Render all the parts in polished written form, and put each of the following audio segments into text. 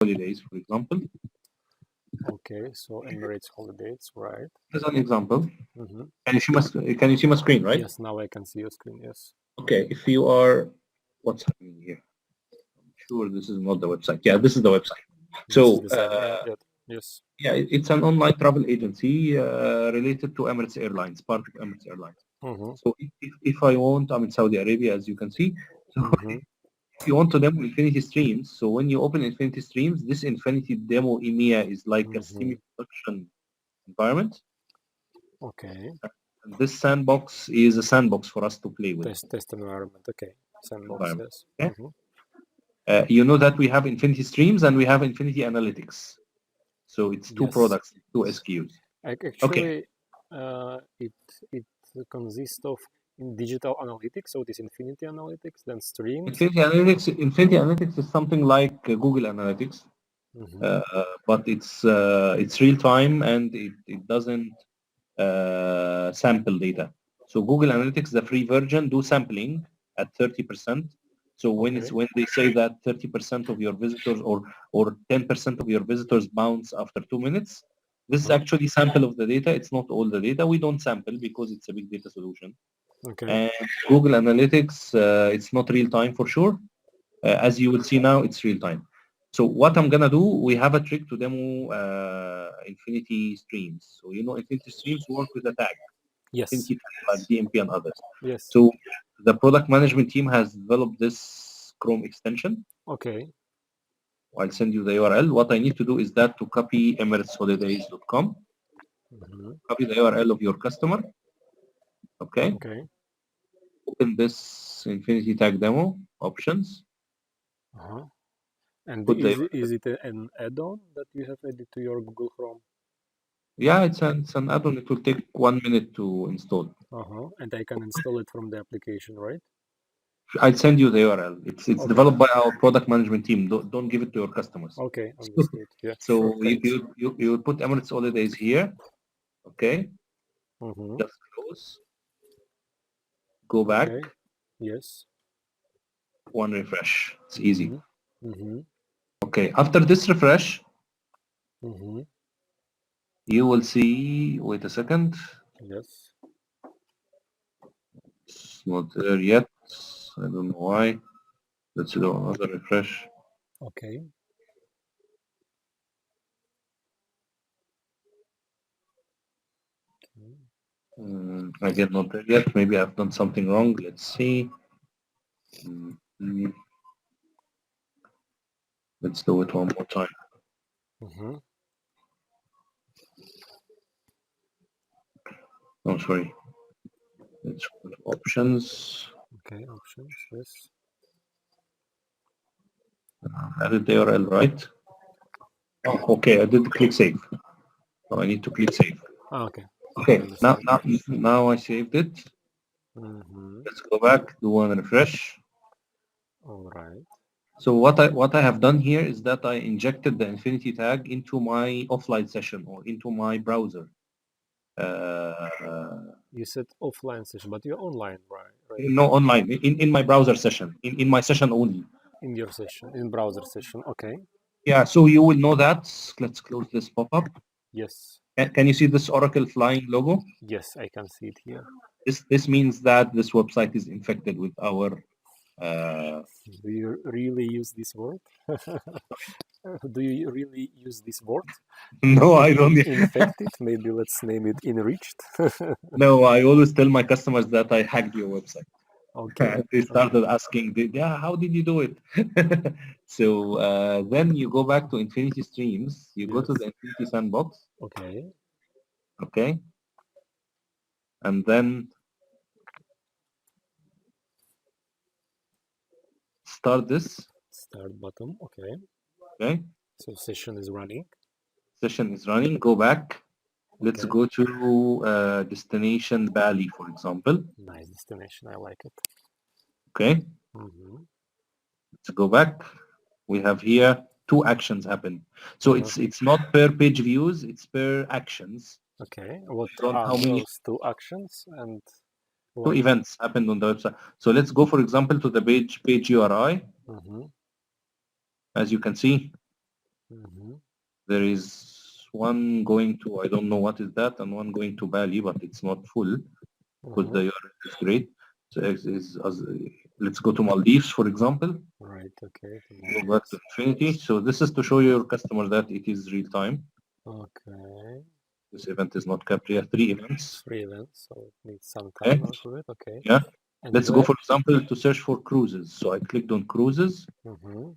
holidays, for example. Okay, so Emirates holidays, right? As an example, Mm-hmm. can you see my screen, right? Yes, now I can see your screen. Yes. Okay, if you are, what's happening here? I'm sure this is not the website. Yeah, this is the website. This So is the same. Yeah. Yes. yeah, it's an online travel agency related to Emirates Airlines, part of Emirates Airlines. Mm-hmm. So if I want, I'm in Saudi Arabia, as you can see. So Mm-hmm. if you want to demo Infinity Streams, so when you open Infinity Streams, this Infinity demo EMEA is like a semi-production environment. Okay. And this sandbox is a sandbox for us to play with. Test environment. Okay. Sandbox. Environment. Yes. Okay? Mm-hmm. You know that we have Infinity Streams and we have Infinity Analytics. So it's two Yes. products, two SKUs. Actually, it consists of digital analytics. So this Infinity Analytics, then streams. Infinity Analytics is something like Google Analytics, but it's real time and it doesn't sample data. So Google Analytics, the free version, do sampling at 30%. So when they say that 30% of your visitors or 10% of your visitors bounce after 2 minutes, this is actually sample of the data. It's not all the data. We don't sample because it's a big data solution. Okay. And Google Analytics, it's not real time for sure. As you will see now, it's real time. So what I'm gonna do, we have a trick to demo Infinity Streams. So you know Infinity Streams work with a tag. Yes. Infinity tag like DMP and others. Yes. So the product management team has developed this Chrome extension. Okay. I'll send you the URL. What I need to do is that to copy emiratesholidays.com. Copy the URL of your customer. Okay. Okay. Open this Infinity tag demo options. And Put is it an add-on that you have added to your Google Chrome? Yeah, it's an add-on. It will take 1 minute to install. And I can install it from the application, right? I'll send you the URL. It's developed by our product management team. Don't give it to your customers. Okay, understood. Yeah. So sure, you put Emirates Holidays here. Okay. Just close. Go back. Okay. Yes. One refresh. It's easy. Mm-hmm. Okay. After this refresh, Mm-hmm. you will see. Wait a second. Yes. It's not there yet. I don't know why. Let's do another refresh. Okay. Again, not there yet. Maybe I've done something wrong. Let's see. Let's do it one more time. Oh, sorry. Let's go to options. Okay, options, yes. Added the URL, right? Oh, okay, I did click save. So I need to click save. Okay. Okay, now I saved it. Let's go back, do one refresh. All right. So what I have done here is that I injected the Infinity tag into my offline session or into my browser. You said offline session, but you're online, right? No, online, in my browser session, in my session only. In your session, in browser session, okay. Yeah, so you will know that. Let's close this pop-up. Yes. Can you see this Oracle flying logo? Yes, I can see it here. This means that this website is infected with our... Do you really use this word? Do you really use this word? No, I don't. Infected? Maybe let's name it enriched. No, I always tell my customers that I hacked your website. Okay. They started asking, yeah, how did you do it? So then you go back to Infinity Streams. You go to the Infinity Sandbox. Okay. Okay. And then start this. Start button. Okay. Okay. So session is running. Session is running. Go back. Let's go to destination Bali, for example. Nice destination. I like it. Okay. Let's go back. We have here 2 actions happen. So it's not per page views, it's per actions. Okay. What are those 2 actions and 2 events happened on the website. So let's go, for example, to the page URI. As you can see, There is one going to, I don't know what is that, and one going to Bali, but it's not full because the URL is great. So let's go to Maldives, for example. Right. Okay. Go back to Infinity. So this is to show your customer that it is real time. Okay. This event is not capped here. 3 events. 3 events, so it needs some Okay. time to it. Okay. Yeah. And Let's go, for example, to search for cruises. So I clicked on cruises. You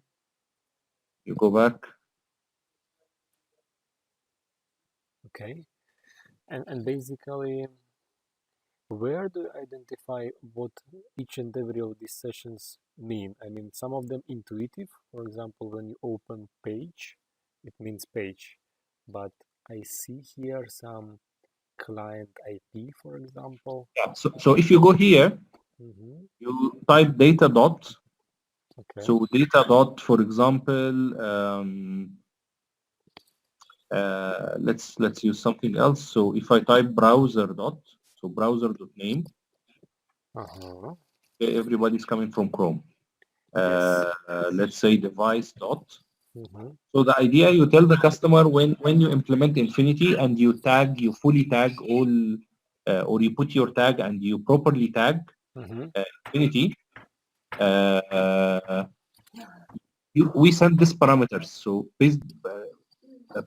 go back. Okay. And basically, where do you identify what each and every of these sessions mean? I mean, some of them intuitive. For example, when you open page, it means page. But I see here some client IP, for example. Yeah. So if you go here, you type data dot. Okay. So data dot, for example, let's use something else. So if I type browser dot, so browser dot name, okay, everybody's coming from Chrome. Yes. Let's say device dot. So the idea, you tell the customer when you implement Infinity and you fully tag all, or you put your tag and you properly tag Infinity, we send this parameters. So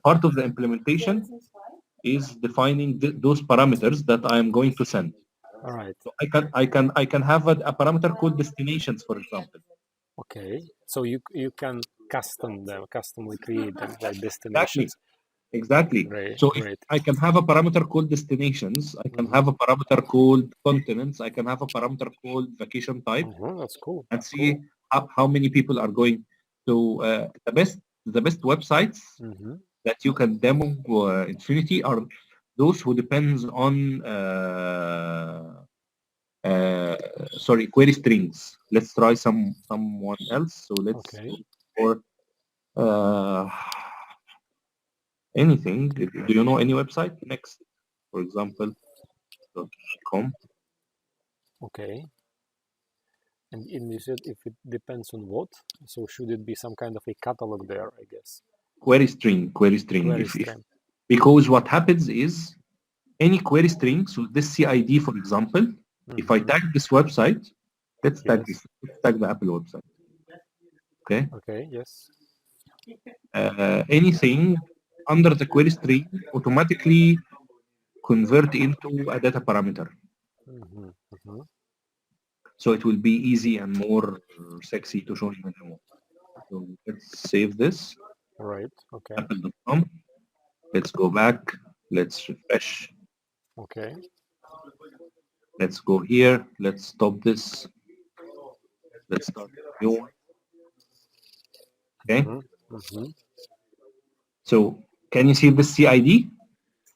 part of the implementation is defining those parameters that I am going to send. All right. So I can have a parameter called destinations, for example. Okay. So you can customly create them like destinations. Exactly. Great. So Great. I can have a parameter called destinations. I can have a parameter called continents. I can have a parameter called vacation type, That's cool. and see how many people are going. So the best websites that you can demo Infinity are those who depends on query strings. Let's try someone else. So let's go for anything. Do you know any website? Next, for example, .com. Okay. And you said if it depends on what, so should it be some kind of a catalog there, I guess? Query string. Because what happens is any query string, so this CID, for example, if I tag this website, let's tag the Apple website. Okay. Okay. Yes. Anything under the query string automatically convert into a data parameter. So it will be easy and more sexy to show you in demo. So let's save this. Right. Okay. Apple.com. Let's go back. Let's refresh. Okay. Let's go here. Let's stop this. Let's start a new one. Okay. So can you see the CID?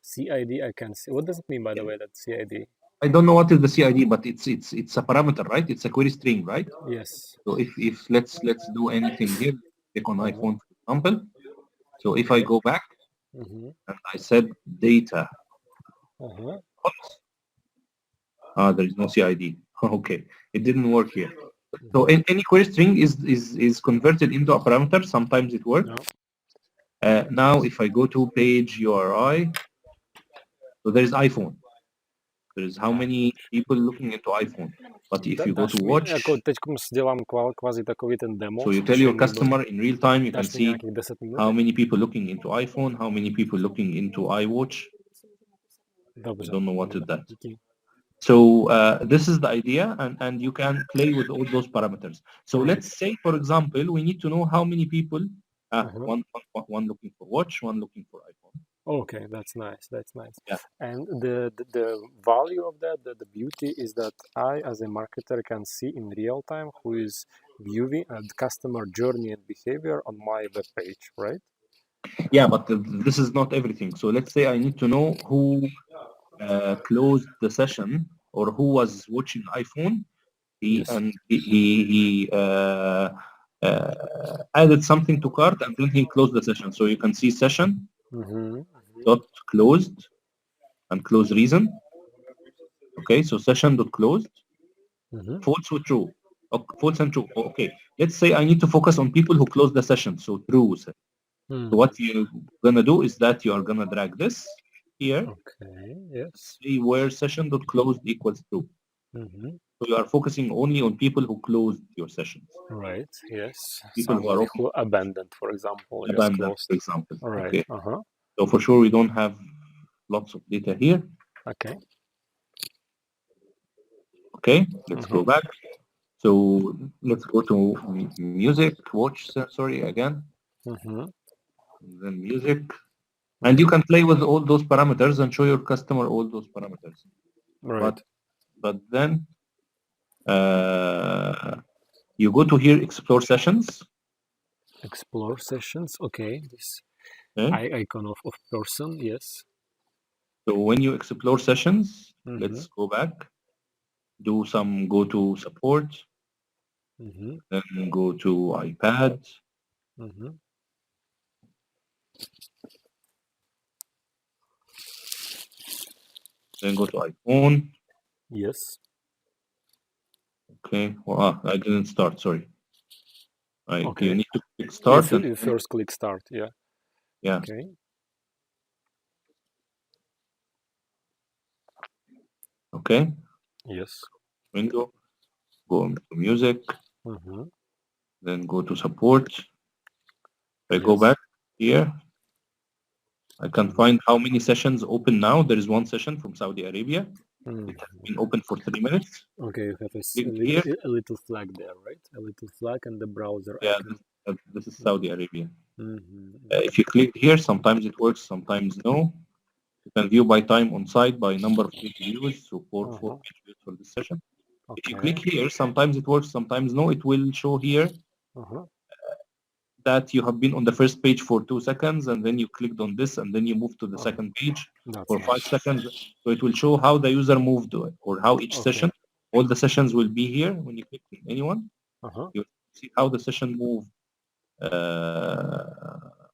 CID, I can see. What does it mean, by the way, that CID? I don't know what is the CID, but it's a parameter, right? It's a query string, right? Yes. So if let's do anything here, click on iPhone, for example. So if I go back and I said data, there is no CID. Okay, it didn't work here. So any query string is converted into a parameter. Sometimes it works. No. Now if I go to page URI, so there is iPhone. There is how many people looking into iPhone. But if you go to watch, so you tell your customer in real time, you can see how many people looking into iPhone, how many people looking into iWatch. I don't know what is that. So this is the idea, and you can play with all those parameters. So let's say, for example, we need to know how many people, one looking for watch, one looking for iPhone. Okay, that's nice. That's nice. Yeah. And the value of that, the beauty is that I, as a marketer, can see in real time who is viewing the customer journey and behavior on my web page, right? Yeah, but this is not everything. So let's say I need to know who closed the session or who was watching iPhone. He added something to cart and then he closed the session. So you can see session dot closed and close reason. Okay, so session dot closed, false or true. False and true. Okay, let's say I need to focus on people who closed the session. So true. So what you're gonna do is that you are gonna drag this here. Okay, yes. See where session.closed equals true. Mm-hmm. So you are focusing only on people who closed your sessions. Right, yes. People who are Somebody open, who abandoned, for example, just abandoned, closed. for example. All right, Okay. uh-huh. So for sure we don't have lots of data here. Okay. Okay, let's go back. So let's go to music, watch, sorry, again, Mm-hmm. then music. And you Mm-hmm. can play with all those parameters and show your customer all those parameters. Right. But then uh, you go to here, explore sessions. Explore sessions. Okay, this Okay. icon of person, yes. So when you explore sessions, Mm-hmm. let's go back, go to support, Mm-hmm. then go to iPad, Mm-hmm. then go to iPhone. Yes. Okay, well, I didn't start, sorry. Right, you Okay. need to click You, start and you first click start, yeah. yeah, Okay. okay, Yes. window, go into music, Mm-hmm. then go to support. I go Yes. back here. I can find how many sessions open now. There is one session from Saudi Arabia. It has Mm-hmm. been open for 3 minutes. Okay, you have Click here. a little flag there, right? A little flag and the browser Yeah, icon. this is Saudi Arabia. Mm-hmm. If you click here, sometimes it works, sometimes no. You can view by time on site, by number of page views, so four Uh-huh. page views for this session. If you Okay. click here, sometimes it works, sometimes no. It will show here Uh-huh. that you have been on the first page for 2 seconds, and then you clicked on this, and then you move to the Uh-huh. second page That's for five nice. seconds. So it will show how the user moved to it, or how each Okay. session, all the sessions will be here. When you click on anyone, Uh-huh. you see how the session moved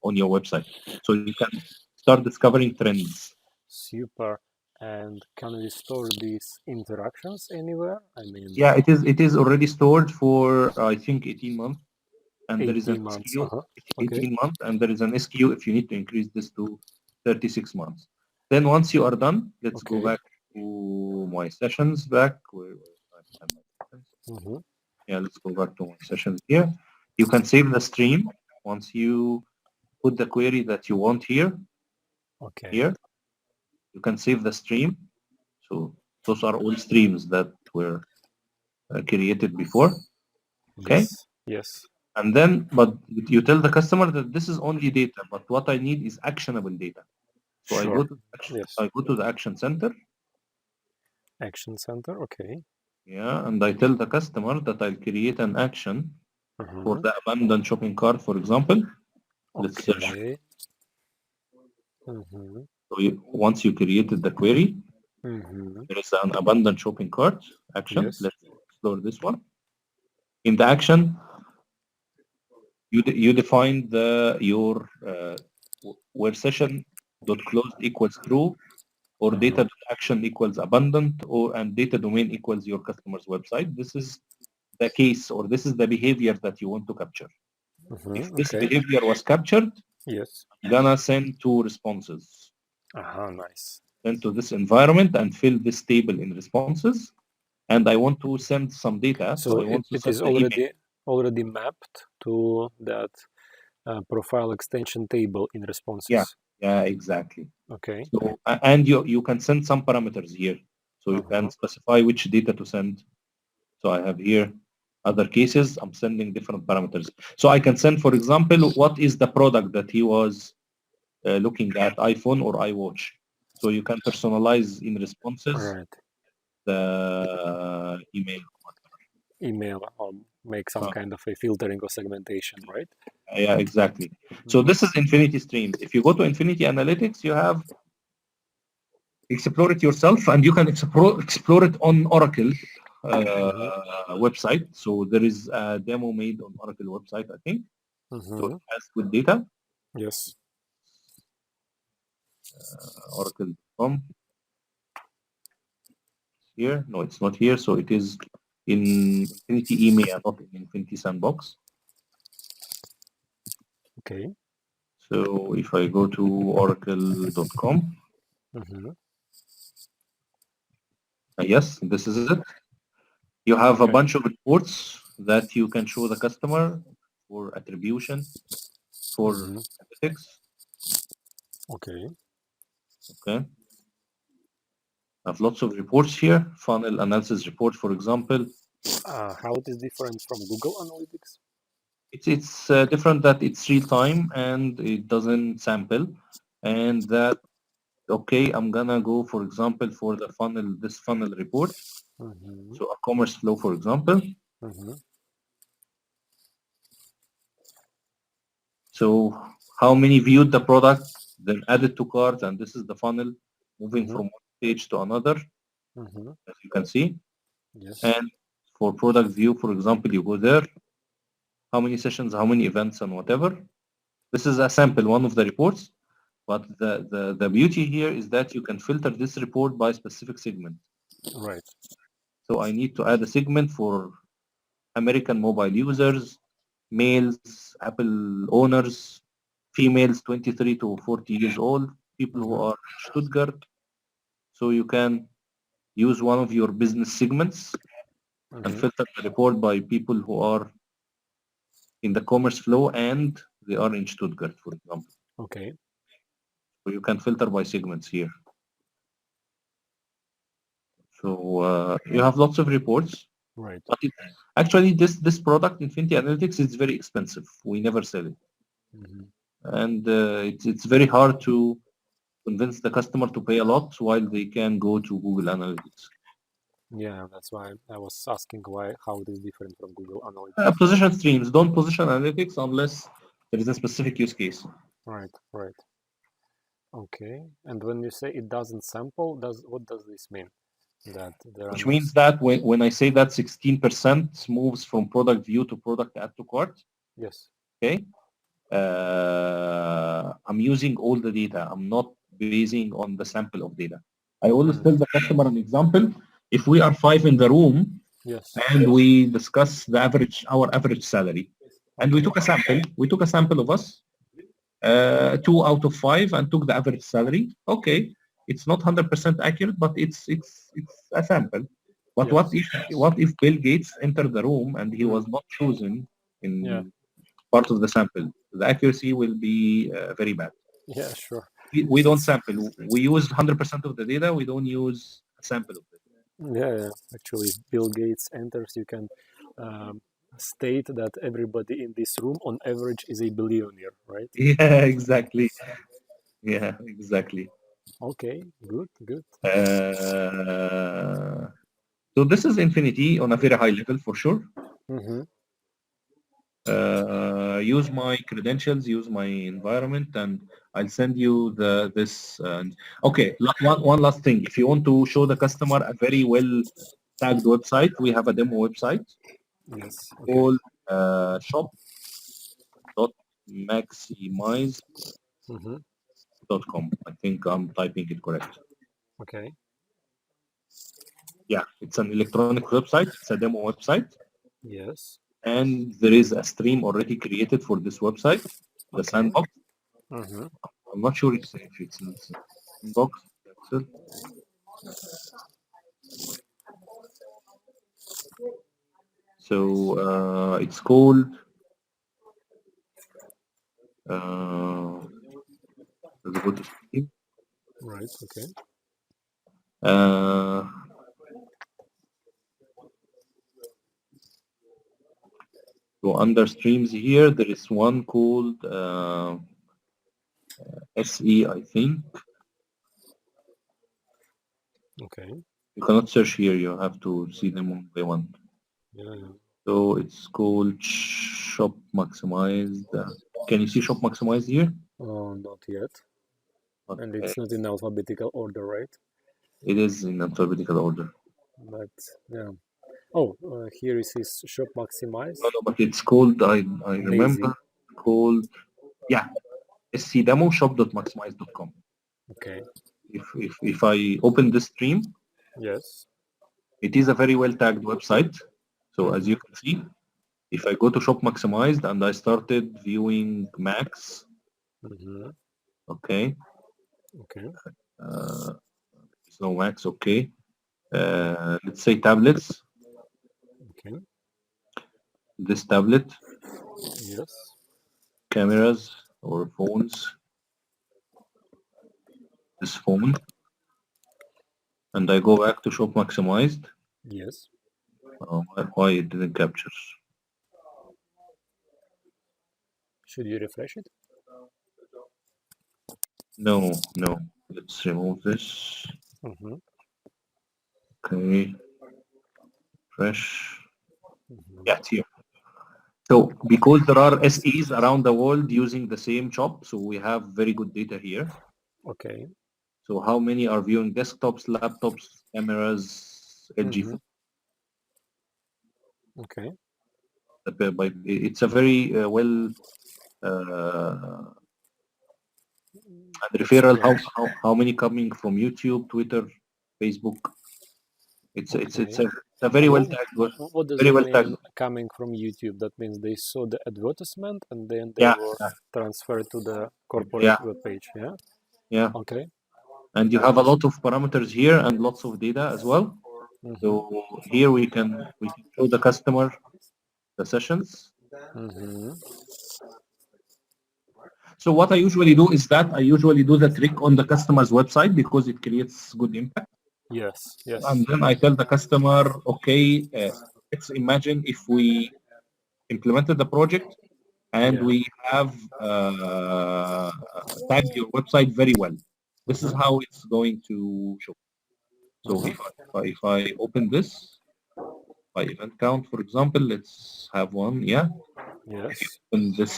on your website. So you can start discovering trends. Super. And can we store these interactions anywhere? I mean, Yeah, it is already stored for I think 18 months, and there is an 18 months. SKU Uh-huh. Okay. 18 months, and there is an SKU if you need to increase this to 36 months. Then once you are done, let's go Okay. back to my sessions back where I have my sessions. Mm-hmm. Yeah, let's go back to my sessions here. You can save the stream once you put the query that you want here. Okay. Here, you can save the stream. So those are all streams that were created before. Okay. Yes. Yes. And then, but you tell the customer that this is only data, but what I need is actionable data. So Sure. Yes. I go to the action center, Action center. Okay. yeah, and I tell the customer that I'll create an action for Mm-hmm. the abandoned shopping cart, for example. Let's search. Okay. Mm-hmm. So once you created the query, Mm-hmm. there is an abandoned shopping cart action. Yes. Let's explore this one. In the action, you define your where session dot closed equals true, or Uh-huh. data action equals abundant, or and data domain equals your customer's website. This is the case, or this is the behavior that you want to capture. If Mm-hmm. this Okay. behavior was captured, Yes. I'm gonna send two responses. Uh-huh. Nice. Send to this environment and fill this table in responses. And I want to send some data, so So I want to it send is the email. already mapped to that profile extension table in Yeah, responses. yeah, exactly. Okay. So and you can send some parameters here. So you can Uh-huh. specify which data to send. So I have here other cases. I'm sending different parameters. So I can send, for example, what is the product that he was looking at, iPhone or iWatch. So you can personalize in All responses right. the email. Email or make some Uh, kind of a filtering or segmentation, right? yeah, exactly. So Mm-hmm. this is Infinity Streams. If you go to Infinity Analytics, you have explore it yourself, and you can explore it on Oracle Mm-hmm. website. So there is a demo made on Oracle website, I think. So it Mm-hmm. has good data. Yes. Oracle.com here. No, it's not here. So it is in Infinity Email, not in Infinity Sandbox. Okay. So if I go to oracle.com, Mm-hmm. yes, this is it. You have a Okay. bunch of reports that you can show the customer for attribution, for Mm-hmm. analytics. Okay. Okay. I have lots of reports here. Funnel analysis report, for example. How it is different from Google Analytics? It's different that it's real time and it doesn't sample, and that okay, I'm gonna go, for example, for the funnel, this funnel report. Mm-hmm. So a commerce flow, for example. Mm-hmm. So how many viewed the product, then added to cart, and this is the funnel moving Mm-hmm. from one page to another, Mm-hmm. as you can see. Yes. And for product view, for example, you go there, how many sessions, how many events, and whatever. This is a sample, one of the reports. But the beauty here is that you can filter this report by specific segment. Right. So I need to add a segment for American mobile users, males, Apple owners, females 23 to 40 years old, people who Mm-hmm. are in Stuttgart. So you can use one of your business segments and Mm-hmm. filter the report by people who are in the commerce flow and they are in Stuttgart, for example. Okay. So you can filter by segments here. So you have lots of reports, Right. but actually this product Infinity Analytics is very expensive. We never sell it, Mm-hmm. and it's very hard to convince the customer to pay a lot while they can go to Google Analytics. Yeah, that's why I was asking why how it is different from Google Analytics. Position streams. Don't position analytics unless there is a specific use case. Right. Right. Okay. And when you say it doesn't sample, does what does this mean? That there are Which no. means that when I say that 16% moves from product view to product add to cart, Yes. okay, I'm using all the data. I'm not basing on the sample of data. I always Mm. tell the customer an example. If we are five in the room Yes. and we discuss our average salary, and Okay. we took a sample of us, 2 out of 5, and took the average salary. Okay, it's not 100% accurate, but it's a sample. But Yes. what if Bill Gates entered the room and he Mm. was not chosen Yeah. in part of the sample? The accuracy will be very bad. Yeah. Sure. We don't sample. We use 100% of the data. We don't use a sample of it. Yeah. Yeah. Actually, if Bill Gates enters, you can um, state that everybody in this room, on average, is a billionaire, right? Yeah, exactly. Yeah, exactly. Okay. Good. Good. Uh, so this is Infinity on a very high level for sure. Mm-hmm. Use my credentials, use my environment, and I'll send you this. Okay, one last thing. If you want to show the customer a very well tagged website, we have a demo website Yes. Okay. called shop.maximize.com. Mm-hmm. I think I'm typing it correct. Okay. Yeah, it's an electronic website. It's a demo website, Yes. and there is a stream already created for this website, the Okay. sandbox. Mm-hmm. I'm not sure if it's in sandbox. That's it. So it's called. Uh, let's go to stream. Right. Okay. Uh, so under streams here, there is one called SE, I think. Okay. You cannot search here. You have to see them one by one. Yeah. Yeah. So it's called Shop Maximized. Can you see Shop Maximized here? Oh, not yet. And Okay. it's not in alphabetical order, right? It is in alphabetical order. But yeah. Oh, here is his shop maximize. No, no, but it's called, I remember, Amazing. called, yeah, scdemoshop.maximize.com. Okay. If I open this stream, Yes. it is a very well tagged website. So as Mm-hmm. you can see, if I go to Shop Maximized and I started viewing Max, Mm-hmm. Okay. Okay. There's no Macs. Okay. Let's say tablets. Okay. This tablet, Yes. cameras or phones. This phone, and I go back to shop maximized. Yes. Why it didn't capture? Should you refresh it? No, no. Let's remove this. Mm-hmm. Okay, fresh. Mm-hmm. Yeah, it's here. So because there are SEs around the world using the same shop, so we have very good data here. Okay. So how many are viewing desktops, laptops, cameras, LG Mm-hmm. phones? Okay. It's a very well and referral. Explained. How many coming from YouTube, Twitter, Facebook? It's Okay. a very well What, tagged, what does very it well tagged. mean coming from YouTube? That means they saw the advertisement and then they Yeah, were yeah, transferred to the corporate yeah, web page. Yeah. yeah. Okay. And you have a lot of parameters here and lots of data as well. Mm-hmm. So here we can show the customer the sessions. Mm-hmm. So what I usually do is that I usually do the trick on the customer's website because it creates good impact. Yes. And Yes. then I tell the customer, okay, let's imagine if we implemented the project and Yeah. we have tagged your website very well. This is Mm-hmm. how it's going to show. So Mm-hmm. if I open this by event count, for example, let's have one. Yeah, if you Yes. open this,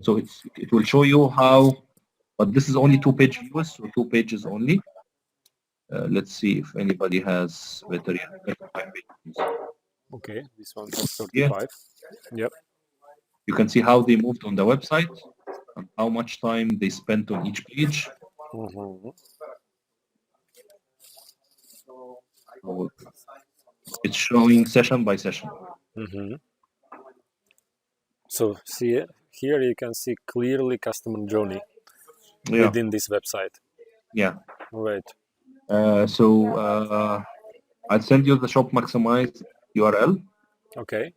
so it will show you how. But this is only two-page views, so two pages only. Let's see if anybody has better five pages. Okay. This one has Yeah, 35. Yep. you can see how they moved on the website and how much time they spent on each page. Mm-hmm. So it's showing session by session. Mm-hmm. So see here you can see clearly customer journey Yeah, within this website. yeah. Right. So I'll send you the shop maximized URL. Okay.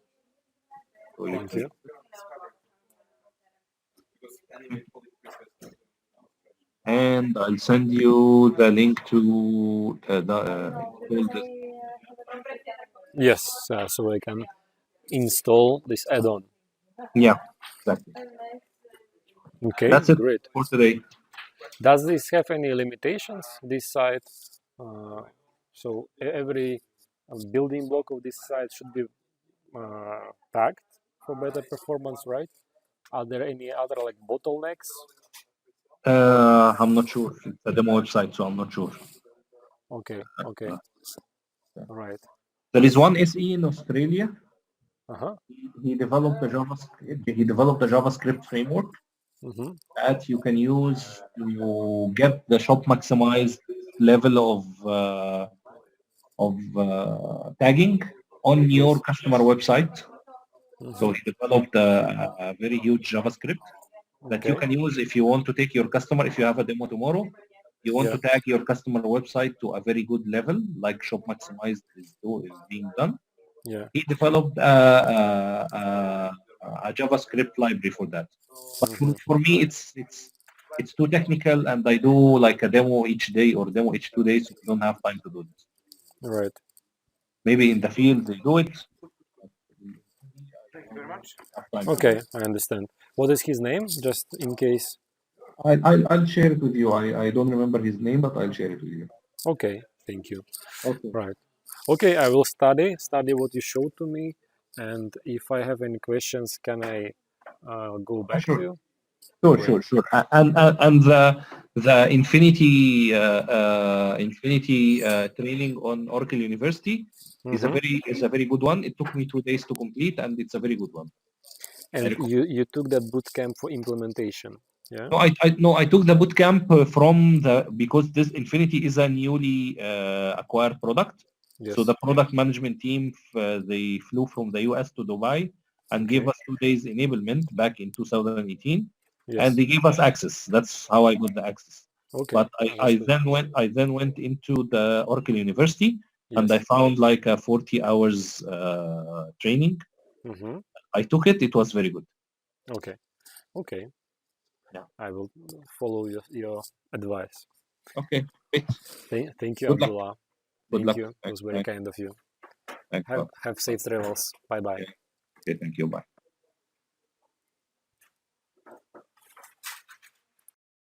So you Thank can, you. and I'll send you the link to install this. Yes. So I can install this add-on. Yeah, exactly. Okay. That's it Great. for today. Does this have any limitations? This site. So every building block of this site should be tagged for better performance, right? Are there any other like bottlenecks or I'm not sure. It's a demo website, so I'm not sure. okay, okay, Uh, all right. there is one SE in Australia. Uh-huh. He developed a JavaScript. He developed a JavaScript framework Mm-hmm. that you can use to get the shop maximized level of tagging on Yes. your customer website. So Mm-hmm. he developed a very huge JavaScript that you Okay. can use if you want to take your customer. If you have a demo tomorrow, you want Yeah. to tag your customer website to a very good level, like Shop Maximized is being done. Yeah. He developed a JavaScript library for that. But Mm-hmm. for me, it's too technical, and I do like a demo each day or demo each 2 days, so I don't have time to do this. Right. Maybe in the field they do it. But I don't have time to do Okay, it. I understand. What is his name? Just in case. I'll share it with you. I don't remember his name, but I'll share it with you. Okay, thank you. Okay. Right. Okay, I will study what you showed to me, and if I have any questions, can I go back to Sure. you? Sure, Great. sure, sure. And the Infinity training on Oracle University is a Mm-hmm. very good one. It took me 2 days to complete, and it's a very good one. I And recommend. you took that boot camp for implementation, yeah? No, I took the bootcamp from the because this Infinity is a newly acquired product. So Yes. the product management team they flew from the US to Dubai and gave Okay. us 2 days enablement back in 2018. and Yes. they gave us access. That's how I got the access. Okay. But I, I Understood. then went I then went into the Oracle University, and I Yes. found like a 40 hours training. Mm-hmm. I took it. It was very good. Okay. Okay. Yeah. I will follow your advice. Okay. Great. Thank you, Good luck. Abdullah. Good Thank luck. you. It was very Thanks. kind of you. Thanks. Have safe travels. Bye bye. Okay. Okay. Thank you. Bye.